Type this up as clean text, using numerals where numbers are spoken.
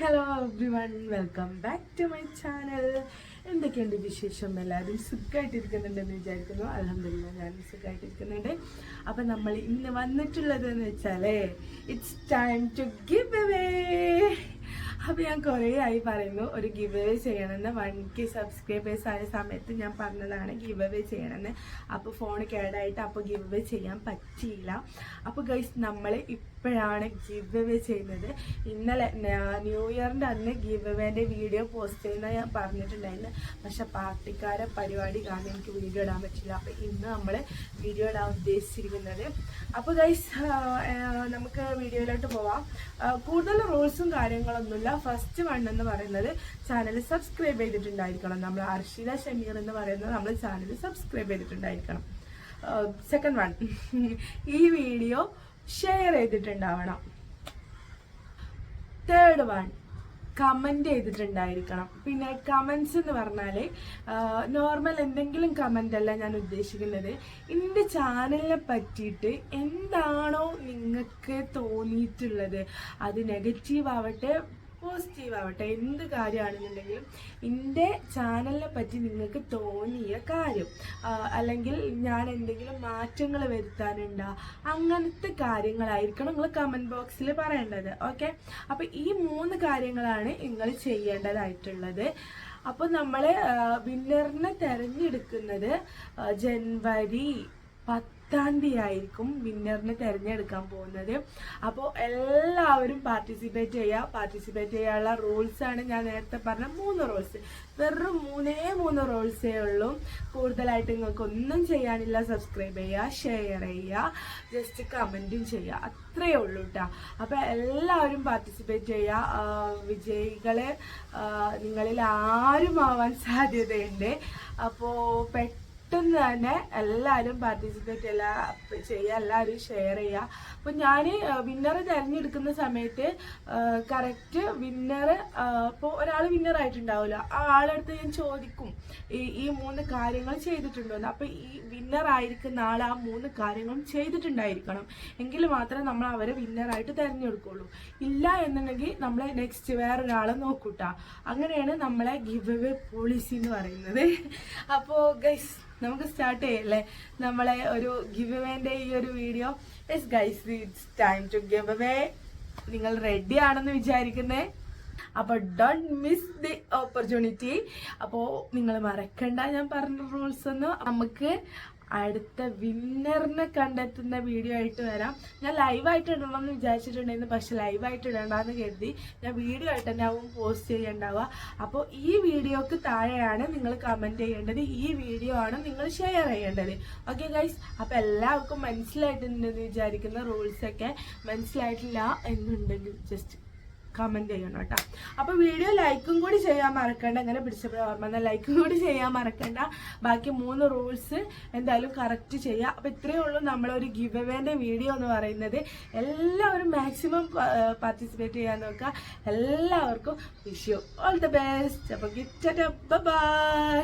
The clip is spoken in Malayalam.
Hello everyone, welcome back to my channel. എന്തൊക്കെയുണ്ട് വിശേഷം? എല്ലാവരും സുഖമായിട്ടിരിക്കുന്നുണ്ടെന്ന് വിചാരിക്കുന്നു. അൽഹംദുലില്ലാ ഞാനും സുഖമായിട്ടിരിക്കുന്നുണ്ട്. അപ്പം നമ്മൾ ഇന്ന് വന്നിട്ടുള്ളത് എന്ന് വെച്ചാൽ it's time to give away. അപ്പോൾ ഞാൻ കുറേ ആയി പറയുന്നു ഒരു ഗിവ് അവേ ചെയ്യണമെന്ന്. 1K സബ്സ്ക്രൈബേഴ്സ് ആയ സമയത്ത് ഞാൻ പറഞ്ഞതാണ് ഗിവ് അവേ ചെയ്യണമെന്ന്. അപ്പോൾ ഫോൺ കേടായിട്ട് അപ്പോൾ ഗിവ് അവേ ചെയ്യാൻ പറ്റിയില്ല. അപ്പോൾ ഗൈസ് നമ്മൾ ഇപ്പോഴാണ് ഗിവ് അവേ ചെയ്യുന്നത്. ഇന്നലെ ന്യൂ ഇയറിൻ്റെ അന്ന് ഗിവ് അവേൻ്റെ വീഡിയോ പോസ്റ്റ് ചെയ്യുന്ന ഞാൻ പറഞ്ഞിട്ടുണ്ടായിരുന്നു. പക്ഷെ പാർട്ടിക്കാരെ പരിപാടി കാരണം എനിക്ക് വീഡിയോ ഇടാൻ പറ്റില്ല. അപ്പോൾ ഇന്ന് നമ്മൾ വീഡിയോ ഇടാൻ ഉദ്ദേശിച്ചിരിക്കുന്നത്. അപ്പോൾ ഗൈസ് നമുക്ക് വീഡിയോയിലോട്ട് പോവാം. കൂടുതൽ റൂൾസും കാര്യങ്ങളൊന്നുമില്ല. ഫസ്റ്റ് വൺ എന്ന് പറയുന്നത് ചാനൽ സബ്സ്ക്രൈബ് ചെയ്തിട്ടുണ്ടായിരിക്കണം. നമ്മൾ അർഷിത ഷമീർ എന്ന് പറയുന്നത് നമ്മൾ ചാനൽ സബ്സ്ക്രൈബ് ചെയ്തിട്ടുണ്ടായിരിക്കണം. സെക്കൻഡ് വൺ, ഈ വീഡിയോ ഷെയർ ചെയ്തിട്ടുണ്ടാവണം. തേർഡ് വൺ, കമന്റ് ചെയ്തിട്ടുണ്ടായിരിക്കണം. പിന്നെ കമന്റ്സ് എന്ന് പറഞ്ഞാൽ നോർമൽ എന്തെങ്കിലും കമന്റ് അല്ല ഞാൻ ഉദ്ദേശിക്കുന്നത്. എൻ്റെ ചാനലിനെ പറ്റിയിട്ട് എന്താണോ നിങ്ങൾക്ക് തോന്നിയിട്ടുള്ളത്, അത് നെഗറ്റീവ് ആവട്ടെ പോസിറ്റീവ് ആവട്ടെ, എന്ത് കാര്യമാണെന്നുണ്ടെങ്കിലും എൻ്റെ ചാനലിനെ പറ്റി നിങ്ങൾക്ക് തോന്നിയ കാര്യം, അല്ലെങ്കിൽ ഞാൻ എന്തെങ്കിലും മാറ്റങ്ങൾ വരുത്താനുണ്ടോ, അങ്ങനത്തെ കാര്യങ്ങളായിരിക്കണം നിങ്ങൾ കമൻറ്റ് ബോക്സിൽ പറയേണ്ടത്. ഓക്കെ, അപ്പോൾ ഈ 3 കാര്യങ്ങളാണ് നിങ്ങൾ ചെയ്യേണ്ടതായിട്ടുള്ളത്. അപ്പോൾ നമ്മൾ വിന്നറിനെ തിരഞ്ഞെടുക്കുന്നത് ജനുവരി 10 ആയിരിക്കും വിന്നറിനെ തിരഞ്ഞെടുക്കാൻ പോകുന്നത്. അപ്പോൾ എല്ലാവരും പാർട്ടിസിപ്പേറ്റ് ചെയ്യുക. പാർട്ടിസിപ്പേറ്റ് ചെയ്യാനുള്ള റൂൾസാണ് ഞാൻ നേരത്തെ പറഞ്ഞ 3 റൂൾസ്. വെറും 3 റൂൾസേ ഉള്ളൂ. കൂടുതലായിട്ട് നിങ്ങൾക്ക് ഒന്നും ചെയ്യാനില്ല. സബ്സ്ക്രൈബ് ചെയ്യുക, ഷെയർ ചെയ്യുക, ജസ്റ്റ് കമൻറ്റും ചെയ്യുക, അത്രയേ ഉള്ളൂ കേട്ടോ. അപ്പോൾ എല്ലാവരും പാർട്ടിസിപ്പേറ്റ് ചെയ്യുക. വിജയികളെ നിങ്ങളിൽ ആരും ആവാൻ സാധ്യതയുണ്ട്. അപ്പോൾ പെട്ടെന്ന് തന്നെ എല്ലാവരും പാർട്ടിസിപ്പേറ്റ് ചെയ്യുക, എല്ലാവരും ഷെയർ ചെയ്യുക. അപ്പോൾ ഞാൻ വിന്നറെ തിരഞ്ഞെടുക്കുന്ന സമയത്ത് കറക്റ്റ് വിന്നറ് ഇപ്പോൾ ഒരാൾ വിന്നറായിട്ടുണ്ടാവില്ല, ആ ആളടുത്ത് ഞാൻ ചോദിക്കും ഈ 3 കാര്യങ്ങൾ ചെയ്തിട്ടുണ്ടോയെന്ന്. അപ്പോൾ ഈ വിന്നറായിരിക്കുന്ന ആൾ ആ 3 കാര്യങ്ങളും ചെയ്തിട്ടുണ്ടായിരിക്കണം. എങ്കിൽ മാത്രമേ നമ്മൾ അവരെ വിന്നറായിട്ട് തിരഞ്ഞെടുക്കുള്ളൂ. ഇല്ല എന്നുണ്ടെങ്കിൽ നമ്മൾ നെക്സ്റ്റ് വേറൊരാളെ നോക്കൂട്ടാ. അങ്ങനെയാണ് നമ്മളെ ഗിവ് അവേ പോളിസി എന്ന് പറയുന്നത്. അപ്പോൾ ഗൈസ് നമുക്ക് സ്റ്റാർട്ട് ചെയ്യല്ലേ നമ്മളെ ഒരു ഗിവ് അവേന്റെ ഈ ഒരു video. Yes guys, it's time to give away. നിങ്ങൾ റെഡി ആണെന്ന് വിചാരിക്കുന്നേ. അപ്പോൾ ഡോണ്ട് മിസ് ദി ഓപ്പർച്യൂണിറ്റി. അപ്പോൾ നിങ്ങൾ മറക്കണ്ട ഞാൻ പറഞ്ഞ റൂൾസ് ഒന്നും. നമുക്ക് അടുത്ത വിന്നറിനെ കണ്ടെത്തുന്ന വീഡിയോ ആയിട്ട് വരാം. ഞാൻ ലൈവായിട്ട് ഇടണമെന്ന് വിചാരിച്ചിട്ടുണ്ടായിരുന്നു, പക്ഷെ ലൈവായിട്ട് ഇടണ്ടെന്ന് കരുതി ഞാൻ വീഡിയോ ആയിട്ട് തന്നെ ആവും പോസ്റ്റ് ചെയ്യണ്ടാവുക. അപ്പോൾ ഈ വീഡിയോക്ക് താഴെയാണ് നിങ്ങൾ കമൻറ്റ് ചെയ്യേണ്ടത്, ഈ വീഡിയോ ആണ് നിങ്ങൾ ഷെയർ ചെയ്യേണ്ടത്. ഓക്കെ ഗൈസ്, അപ്പോൾ എല്ലാവർക്കും മനസ്സിലായിട്ടുണ്ടെന്ന് വിചാരിക്കുന്ന റൂൾസൊക്കെ. മനസ്സിലായിട്ടില്ല എന്നുണ്ടെങ്കിൽ ജസ്റ്റ് കമൻറ്റ് ചെയ്യണം കേട്ടോ. അപ്പോൾ വീഡിയോ ലൈക്കും കൂടി ചെയ്യാൻ മറക്കണ്ട. അങ്ങനെ പിടിച്ചപ്പോഴേ ഓർമ്മ, ലൈക്കും കൂടി ചെയ്യാൻ മറക്കണ്ട. ബാക്കി 3 റൂൾസ് എന്തായാലും കറക്റ്റ് ചെയ്യുക. അപ്പോൾ ഇത്രയേ ഉള്ളൂ നമ്മളൊരു ഗിവ് അവേൻ്റെ വീഡിയോ എന്ന് പറയുന്നത്. എല്ലാവരും മാക്സിമം പാർട്ടിസിപ്പേറ്റ് ചെയ്യാൻ നോക്കുക. എല്ലാവർക്കും wish you all the best. അപ്പോൾ ഗിറ്റ് ബൈ.